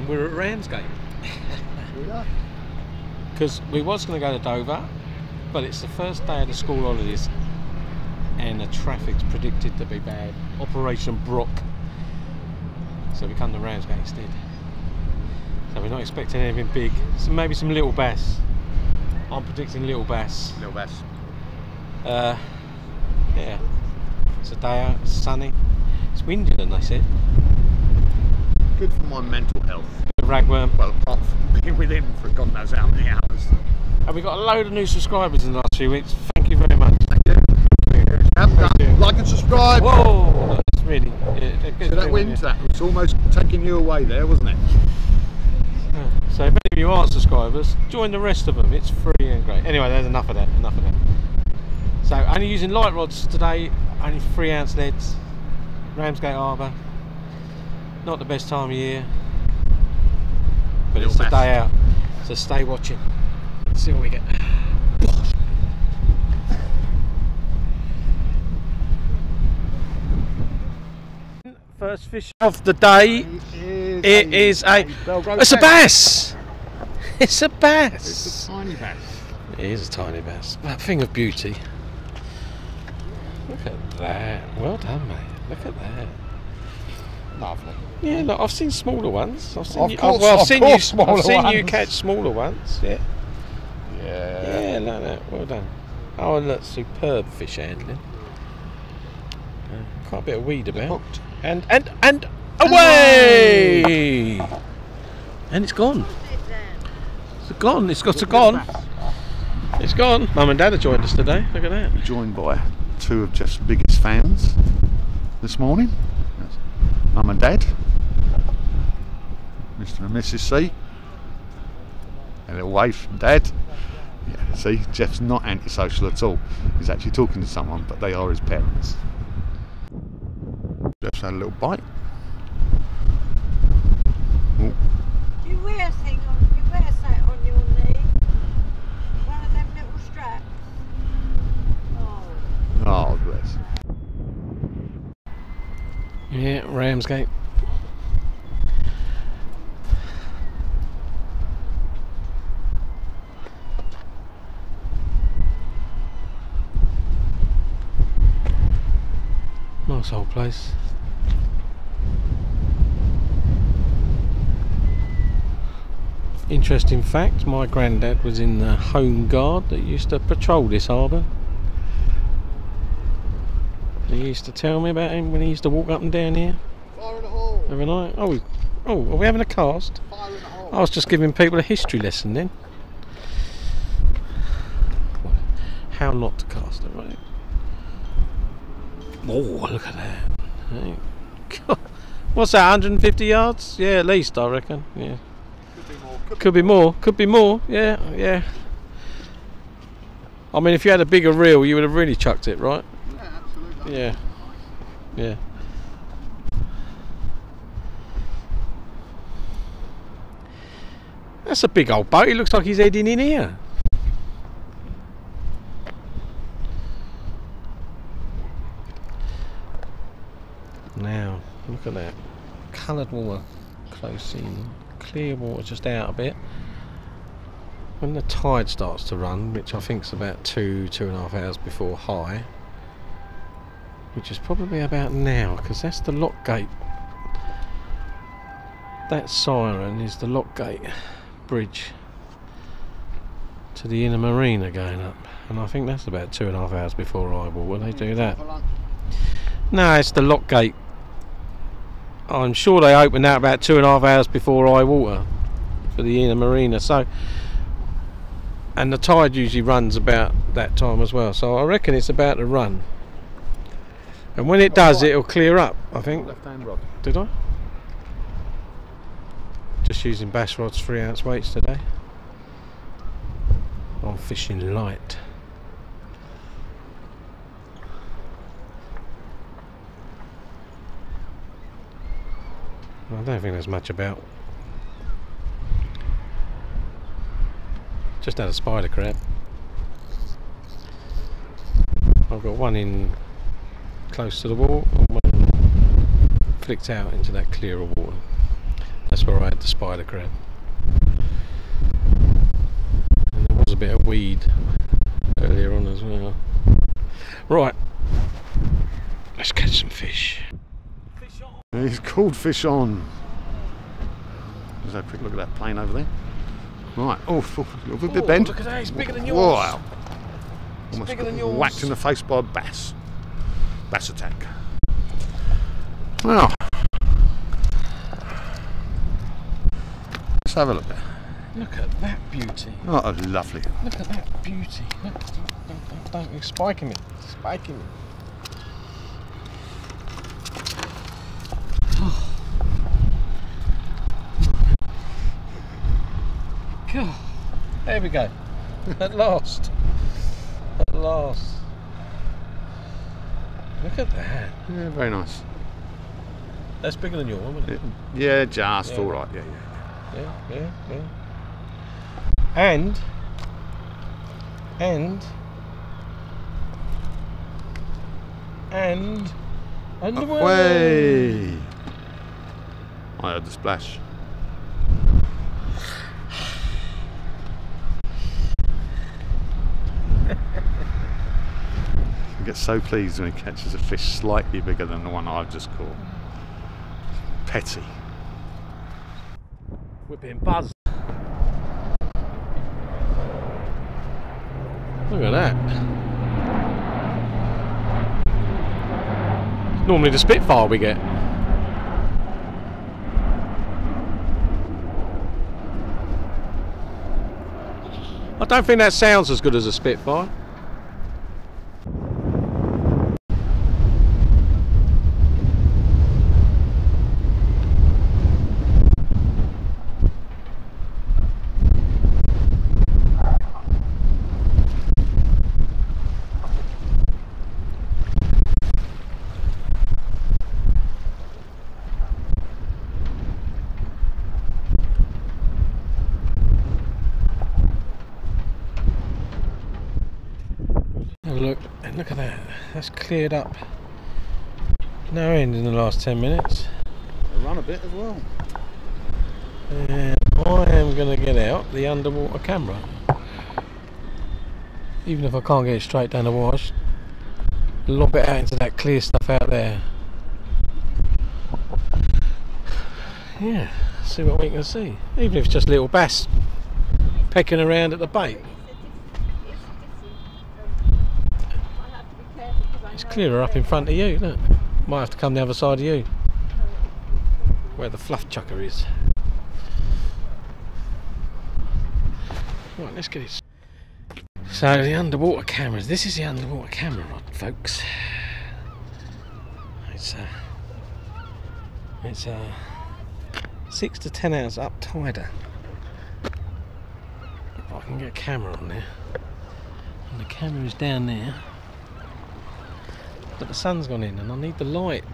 and we're at Ramsgate. We are. Because we was going to go to Dover, but it's the first day of the school holidays and the traffic's predicted to be bad. Operation Brock. So we come to Ramsgate instead. So we're not expecting anything big. So maybe some little bass. I'm predicting little bass. Little bass. Yeah. It's a day out, it's sunny. It's windy than they said. Good for my mental health. Ragworm. Well, apart from being with him for God knows how many hours. And we got a load of new subscribers in the last few weeks. Thank you very much. Thank you. Like and subscribe. Whoa! That's really. Yeah, so that wind, that was almost taking you away there, wasn't it? So if any of you aren't subscribers, join the rest of them. It's free and great. Anyway, there's enough of that. Enough of that. So only using light rods today. Only 3-ounce leads. Ramsgate Harbour. Not the best time of year, but it's the day out. So stay watching. Let's see what we get. First fish of the day. It's a bass. It's a bass. It's a tiny bass. It is a tiny bass. That thing of beauty. Look at that. Well done, mate. Look at that. Lovely. Yeah, look, I've seen smaller ones. I've seen Of you. course, I've seen you smaller catch smaller ones. Yeah. Yeah. Yeah, like that. Well done. Oh, and look, superb fish handling. Quite a bit of weed about. And away! And it's gone. It's gone. It's got gone. It's gone. Mum and Dad have joined us today. Look at that. We're joined by two of Jeff's biggest fans this morning. That's Mum and Dad, Mr. and Mrs. C. A little wave from Dad. Yeah, see, Jeff's not antisocial at all. He's actually talking to someone, but they are his parents. Jeff's had a little bite. Ooh. Do you wear something on your knee? One of them little straps? Oh. Oh, bless. Yeah, Ramsgate. Nice old place. Interesting fact, my granddad was in the Home Guard that used to patrol this harbour. He used to tell me about him when he used to walk up and down here Fire in the hole. every night. Oh, are we having a cast? Fire in the hole. I was just giving people a history lesson then. How not to cast it, right? Oh, look at that. Hey. God. What's that, 150 yards? Yeah, at least, I reckon. Yeah. Could be more. Could be more. Yeah, yeah. I mean, if you had a bigger reel, you would have really chucked it, right? Yeah, absolutely. Yeah. Yeah. That's a big old boat. It looks like he's heading in here. Now, look at that. Coloured water close in. Clear water just out a bit. When the tide starts to run, which I think is about 2.5 hours before high, which is probably about now, because that's the lock gate. That siren is the lock gate bridge to the inner marina going up, and I think that's about 2.5 hours before high water they do that. No, it's the lock gate. I'm sure they open that about 2.5 hours before high water for the inner marina. So, and the tide usually runs about that time as well. So I reckon it's about to run. And when it does, it'll clear up. I think. Left hand rod. Did I? Just using bass rods, 3-ounce weights today. I'm fishing light. I don't think there's much about. Just had a spider crab. I've got one in close to the wall and one flicked out into that clearer water. That's where I had the spider crab. And there was a bit of weed earlier on as well. Right, let's catch some fish. Fish on. It's called fish on. Let's have a quick look at that plane over there. Right, oh, a little bit bent. Look at that, it's bigger than yours. Wow. It's Almost bigger than yours. whacked in the face by a bass. Bass attack. Well, let's have a look there. Look at that beauty. Oh, lovely. Look at that beauty. Look, don't, you're spiking me. Spiking me. God. There we go. At last. At last. Look at that. Yeah, very nice. That's bigger than your one, wasn't it? Yeah, just Yeah. all right. Yeah. Yeah. And underway. Way. I heard the splash. I get so pleased when he catches a fish slightly bigger than the one I've just caught. Petty. We're being buzzed. Look at that. It's normally the Spitfire we get. I don't think that sounds as good as a Spitfire. Have a look, and look at that. That's cleared up. No end in the last 10 minutes. I run a bit as well. And I am going to get out the underwater camera. Even if I can't get it straight down the wash, lob it out into that clear stuff out there. Yeah, see what we can see. Even if it's just little bass pecking around at the bait. It's clearer up in front of you, look. Might have to come the other side of you, where the fluff chucker is. Right, let's get it. So the underwater cameras. This is the underwater camera rod, folks. It's a 6 to 10 ounce up tider. If I can get a camera on there, and the camera is down there. But the sun's gone in and I need the light.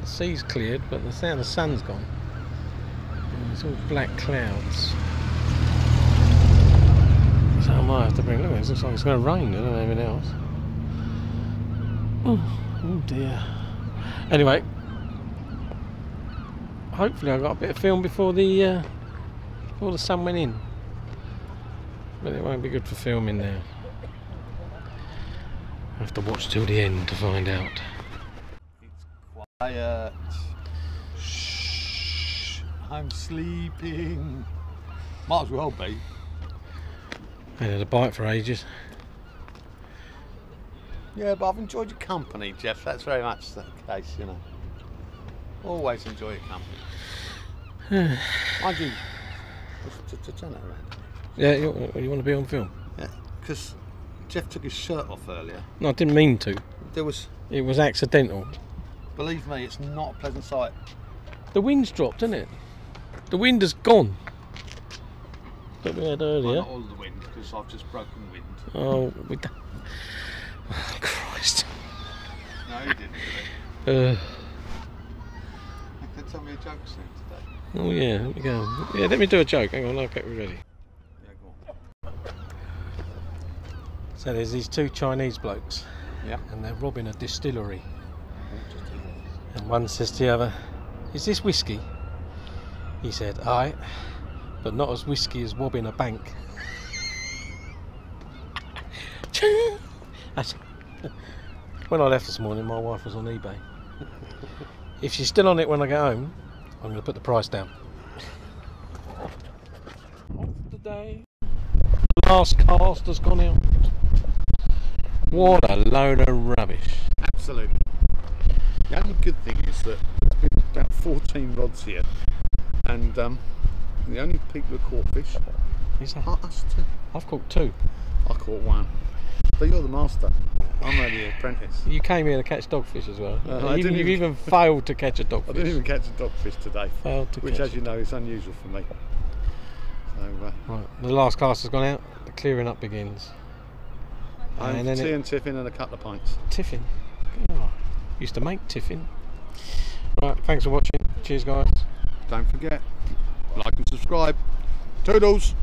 The sea's cleared, but the sun's gone. And it's all black clouds. So I might have to bring, look, it looks like it's going to rain, I don't know anything else. Oh dear. Anyway, hopefully I got a bit of film before the sun went in. But it won't be good for filming now. I have to watch till the end to find out. It's quiet. Shh. I'm sleeping. Might as well be. I had a bite for ages. Yeah, but I've enjoyed your company, Jeff. That's very much the case, you know. Always enjoy your company. Mind you, to turn that around. Yeah, you want to be on film? Yeah, because Jeff took his shirt off earlier. No, I didn't mean to. It was accidental. Believe me, it's not a pleasant sight. The wind's dropped, isn't it? The wind has gone. That we had earlier. Well, not all of the wind, because I've just broken wind. Oh, we don't. Oh, Christ. No, you didn't do it. You can tell me a joke soon today. Oh yeah, let me go. Yeah, let me do a joke. Hang on, I'll get ready. Yeah, go on. So there's these two Chinese blokes. Yeah. And they're robbing a distillery. And one says to the other, "Is this whiskey?" He said, "Aye, but not as risky as robbing a bank." When I left this morning, my wife was on eBay. If she's still on it when I get home, I'm going to put the price down. Off today. The last cast has gone out. What a load of rubbish. Absolutely. The only good thing is that there's been about 14 rods here, and the only people who caught fish are us two. I've caught 2. I caught 1. So you're the master. I'm only the apprentice. You came here to catch dogfish as well. You've didn't even failed to catch a I dogfish. didn't even catch a dogfish today, which, as you it. know, is unusual for me. So, Right, the last cast has gone out. The clearing up begins. I'm tea and tiffin and a couple of pints. Tiffin. Oh, used to make tiffin. Right, thanks for watching. Cheers, guys. Don't forget, like and subscribe. Toodles!